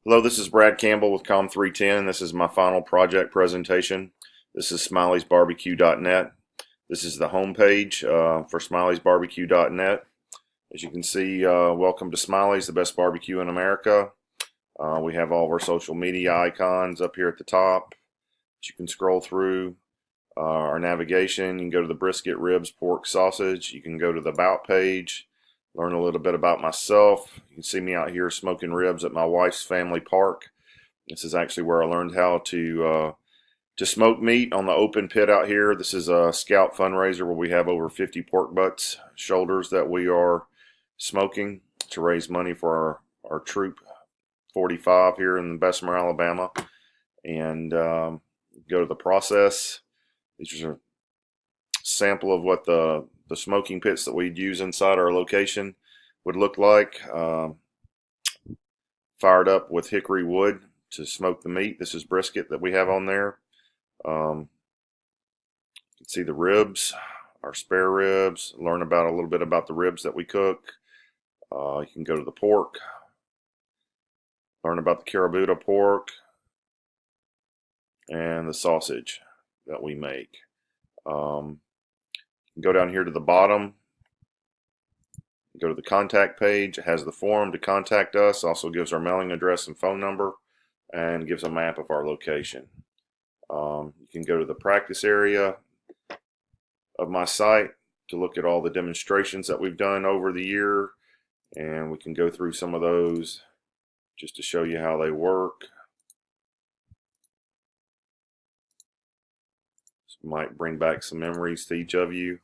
Hello, this is Brad Campbell with COMM 310. This is my final project presentation. This is smileysbarbecue.net. This is the homepage for smileysbarbecue.net. As you can see, welcome to Smiley's, the best barbecue in America. We have all of our social media icons up here at the top that you can scroll through. Our navigation, you can go to the brisket, ribs, pork, sausage. You can go to the About page, learn a little bit about myself. You can see me out here smoking ribs at my wife's family park. This is actually where I learned how to smoke meat on the open pit out here. This is a Scout fundraiser where we have over 50 pork butts, shoulders that we are smoking to raise money for our Troop 45 here in Bessemer, Alabama. And go to the process. These are a sample of what the smoking pits that we'd use inside our location would look like. Fired up with hickory wood to smoke the meat. This is brisket that we have on there. You can see the ribs, our spare ribs, learn about a little bit about the ribs that we cook. You can go to the pork, learn about the carabutta pork and the sausage that we make. Go down here to the bottom, go to the contact page. It has the form to contact us, also gives our mailing address and phone number, and gives a map of our location. You can go to the practice area of my site to look at all the demonstrations that we've done over the year, and we can go through some of those just to show you how they work. This might bring back some memories to each of you.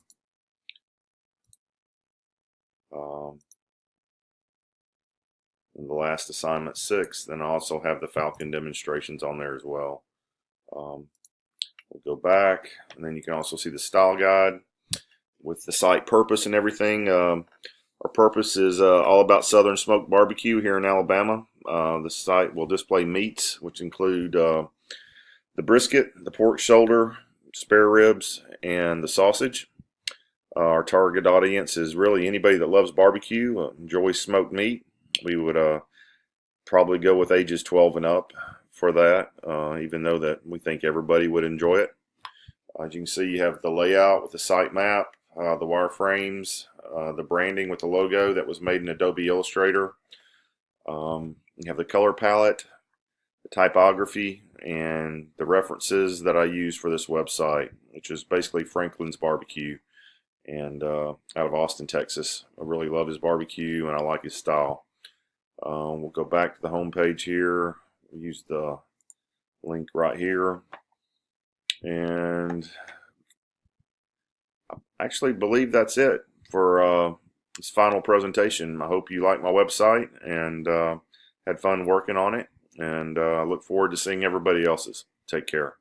And the last assignment 6, then I also have the Falcon demonstrations on there as well. We'll go back, and then you can also see the style guide with the site purpose and everything. Our purpose is all about Southern smoked barbecue here in Alabama. The site will display meats, which include the brisket, the pork shoulder, spare ribs, and the sausage. Our target audience is really anybody that loves barbecue, enjoys smoked meat. We would probably go with ages 12 and up for that, even though that we think everybody would enjoy it. As you can see, you have the layout with the site map, the wireframes, the branding with the logo that was made in Adobe Illustrator. You have the color palette, the typography, and the references that I use for this website, which is basically Franklin's Barbecue, and out of Austin, Texas. I really love his barbecue, and I like his style. We'll go back to the home page here. We'll use the link right here, and I actually believe that's it for this final presentation. I hope you like my website and had fun working on it, and I look forward to seeing everybody else's. Take care.